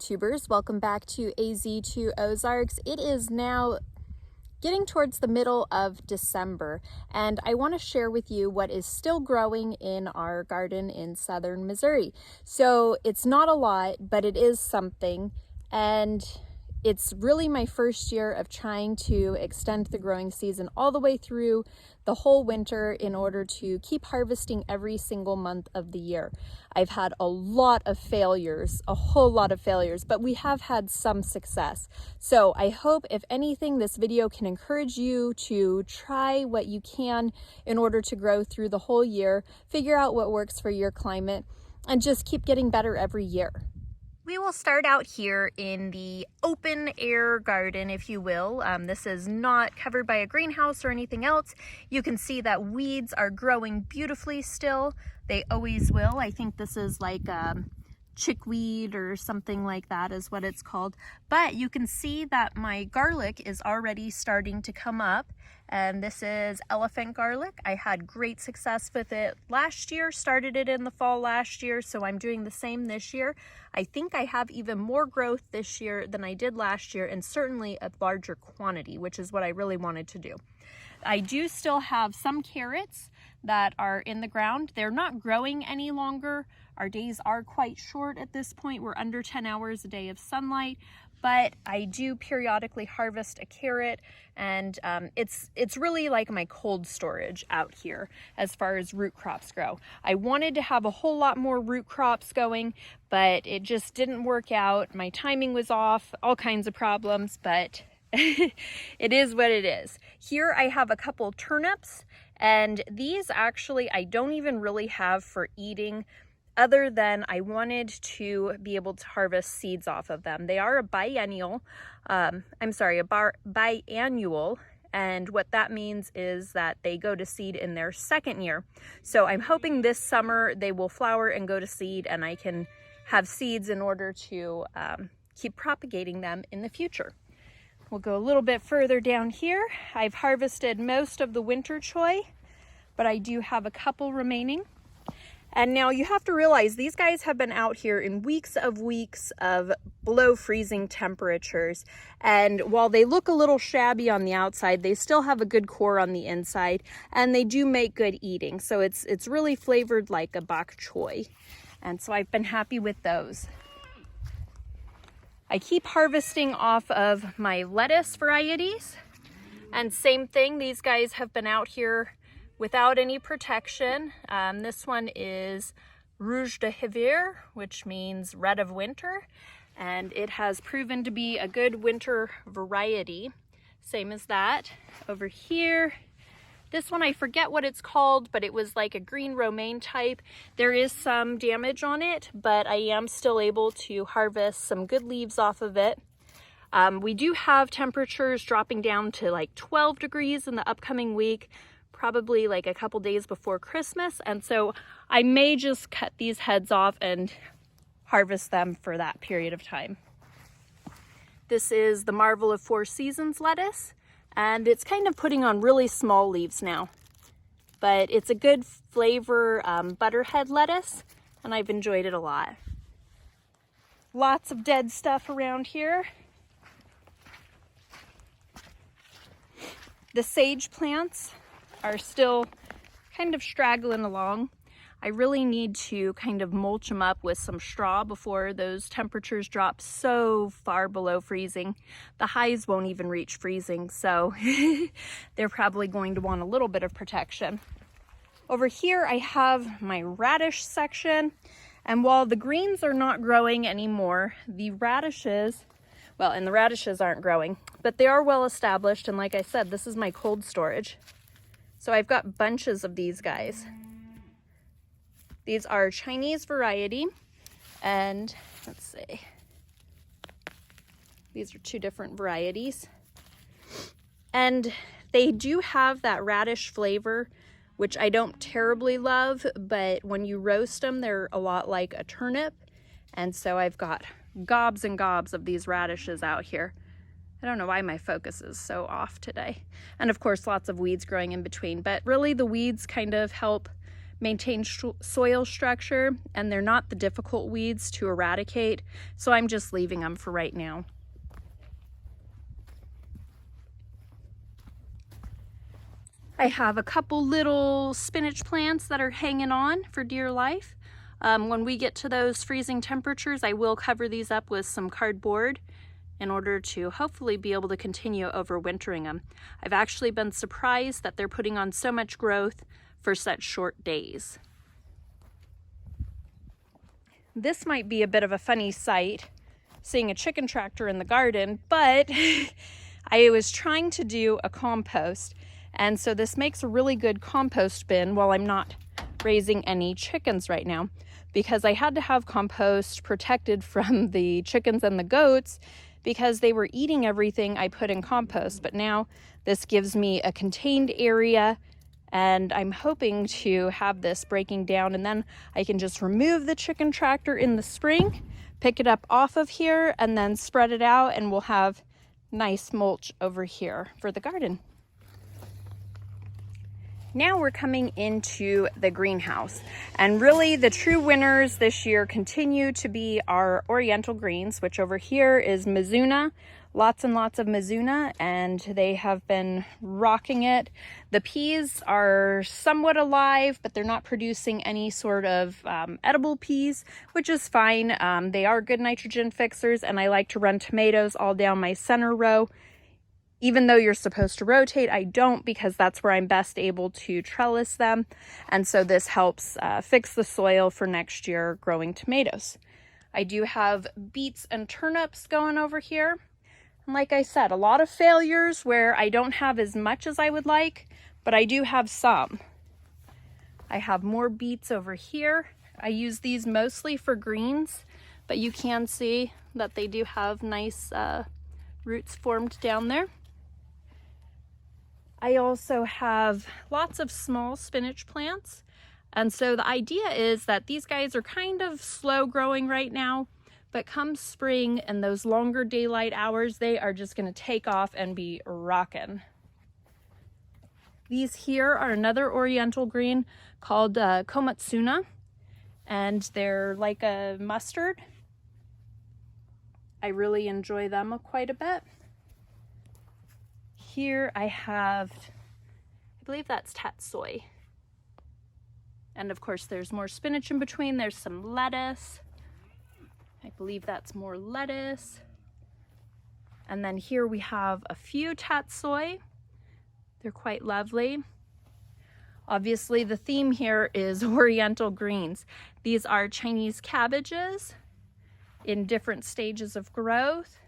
YouTubers, welcome back to AZ2 Ozarks. It is now getting towards the middle of December, and I want to share with you what is still growing in our garden in southern Missouri. So it's not a lot, but it is something, and it's really my first year of trying to extend the growing season all the way through the whole winter in order to keep harvesting every single month of the year. I've had a lot of failures, a whole lot of failures, but we have had some success. So I hope, if anything, this video can encourage you to try what you can in order to grow through the whole year, figure out what works for your climate, and just keep getting better every year. We will start out here in the open air garden, if you will. This is not covered by a greenhouse or anything else. You can see that weeds are growing beautifully still. They always will. I think this is like chickweed or something like that is what it's called. But you can see that my garlic is already starting to come up. And this is elephant garlic. I had great success with it last year, started it in the fall last year, so I'm doing the same this year. I think I have even more growth this year than I did last year, and certainly a larger quantity, which is what I really wanted to do. I do still have some carrots that are in the ground. They're not growing any longer. Our days are quite short at this point. We're under 10 hours a day of sunlight, but I do periodically harvest a carrot, and it's really like my cold storage out here as far as root crops go. I wanted to have a whole lot more root crops going, but it just didn't work out. My timing was off, all kinds of problems, but it is what it is. Here I have a couple turnips, and these actually I don't even really have for eating, other than I wanted to be able to harvest seeds off of them. They are a biennial, biannual, and what that means is that they go to seed in their second year. So I'm hoping this summer they will flower and go to seed, and I can have seeds in order to keep propagating them in the future. We'll go a little bit further down here. I've harvested most of the winter choy, but I do have a couple remaining. And now you have to realize these guys have been out here in weeks of below freezing temperatures. And while they look a little shabby on the outside, they still have a good core on the inside, and they do make good eating. So it's really flavored like a bok choy. And so I've been happy with those. I keep harvesting off of my lettuce varieties, and same thing, these guys have been out here without any protection. This one is Rouge de Hiver, which means red of winter, and it has proven to be a good winter variety. Same as that. Over here, this one I forget what it's called, but it was like a green romaine type. There is some damage on it, but I am still able to harvest some good leaves off of it. We do have temperatures dropping down to like 12 degrees in the upcoming week, probably like a couple days before Christmas, and so I may just cut these heads off and harvest them for that period of time. This is the Marvel of Four Seasons lettuce, and it's kind of putting on really small leaves now, but it's a good flavor butterhead lettuce, and I've enjoyed it a lot. Lots of dead stuff around here. The sage plants are still kind of straggling along. I really need to kind of mulch them up with some straw before those temperatures drop so far below freezing. The highs won't even reach freezing, so they're probably going to want a little bit of protection. Over here I have my radish section, and while the greens are not growing anymore, the radishes, well, and the radishes aren't growing, but they are well established, and like I said, this is my cold storage. So I've got bunches of these guys. These are Chinese variety, and let's see, these are two different varieties. And they do have that radish flavor, which I don't terribly love, but when you roast them, they're a lot like a turnip. And so I've got gobs and gobs of these radishes out here. I don't know why my focus is so off today. And of course, lots of weeds growing in between, but really the weeds kind of help maintain soil structure, and they're not the difficult weeds to eradicate, so I'm just leaving them for right now. I have a couple little spinach plants that are hanging on for dear life. When we get to those freezing temperatures, I will cover these up with some cardboard in order to hopefully be able to continue overwintering them. I've actually been surprised that they're putting on so much growth for such short days. This might be a bit of a funny sight, seeing a chicken tractor in the garden, but I was trying to do a compost, and so this makes a really good compost bin while I'm not raising any chickens right now, because I had to have compost protected from the chickens and the goats because they were eating everything I put in compost. But now this gives me a contained area, and I'm hoping to have this breaking down, and then I can just remove the chicken tractor in the spring, pick it up off of here, and then spread it out, and we'll have nice mulch over here for the garden. Now we're coming into the greenhouse, and really the true winners this year continue to be our Oriental greens, which over here is Mizuna, lots and lots of Mizuna, and they have been rocking it. The peas are somewhat alive, but they're not producing any sort of edible peas, which is fine. They are good nitrogen fixers, and I like to run tomatoes all down my center row. Even though you're supposed to rotate, I don't, because that's where I'm best able to trellis them. And so this helps fix the soil for next year growing tomatoes. I do have beets and turnips going over here. And like I said, a lot of failures where I don't have as much as I would like, but I do have some. I have more beets over here. I use these mostly for greens, but you can see that they do have nice roots formed down there. I also have lots of small spinach plants. And so the idea is that these guys are kind of slow growing right now, but come spring and those longer daylight hours, they are just gonna take off and be rockin'. These here are another Oriental green called Komatsuna, and they're like a mustard. I really enjoy them quite a bit. Here I have, I believe that's tatsoi. And of course there's more spinach in between. There's some lettuce. I believe that's more lettuce. And then here we have a few tatsoi. They're quite lovely. Obviously the theme here is Oriental greens. These are Chinese cabbages in different stages of growth.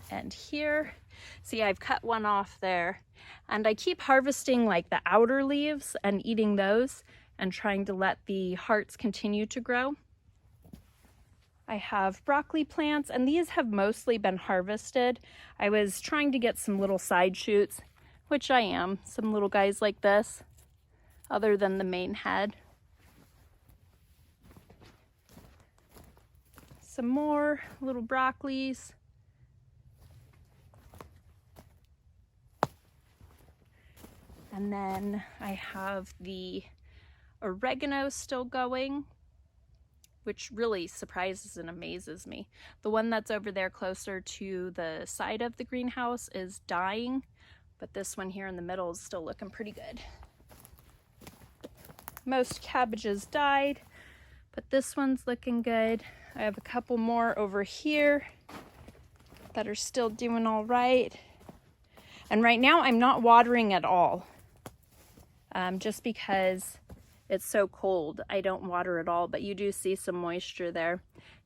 And here, see, I've cut one off there, and I keep harvesting like the outer leaves and eating those and trying to let the hearts continue to grow. I have broccoli plants, and these have mostly been harvested. I was trying to get some little side shoots, which I am, some little guys like this, other than the main head. Some more little broccolis. And then I have the oregano still going, which really surprises and amazes me. The one that's over there closer to the side of the greenhouse is dying, but this one here in the middle is still looking pretty good. Most cabbages died, but this one's looking good. I have a couple more over here that are still doing all right. And right now I'm not watering at all. Just because it's so cold, I don't water at all, but you do see some moisture there.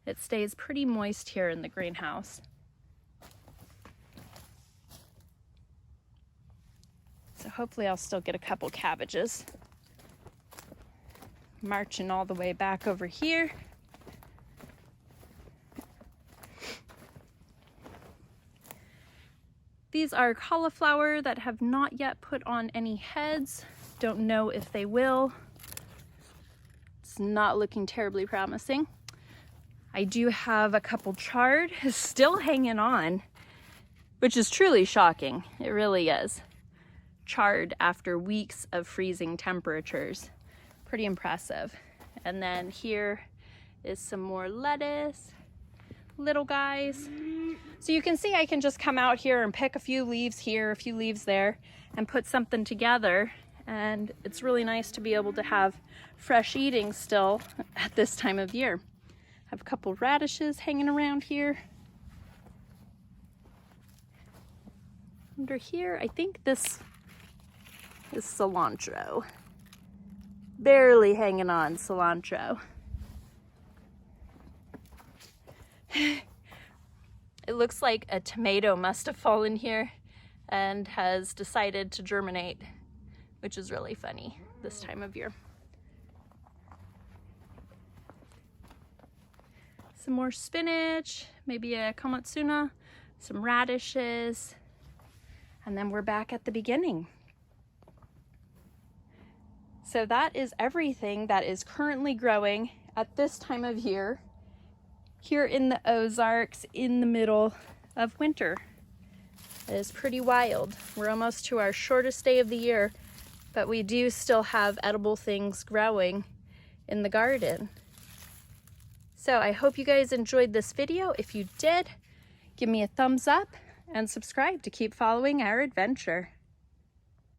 It stays pretty moist here in the greenhouse. So hopefully I'll still get a couple cabbages. Marching all the way back over here. These are cauliflower that have not yet put on any heads. Don't know if they will. It's not looking terribly promising. I do have a couple chard still hanging on, which is truly shocking. It really is. charred after weeks of freezing temperatures. Pretty impressive. And then here is some more lettuce, little guys. So you can see I can just come out here and pick a few leaves here, a few leaves there, and put something together. And it's really nice to be able to have fresh eating still at this time of year. I have a couple radishes hanging around here. Under here, I think this is cilantro. Barely hanging on cilantro. It looks like a tomato must have fallen here and has decided to germinate, which is really funny this time of year. Some more spinach, maybe a komatsuna, some radishes, and then we're back at the beginning. So that is everything that is currently growing at this time of year here in the Ozarks in the middle of winter. It is pretty wild. We're almost to our shortest day of the year, but we do still have edible things growing in the garden. So I hope you guys enjoyed this video. If you did, give me a thumbs up and subscribe to keep following our adventure.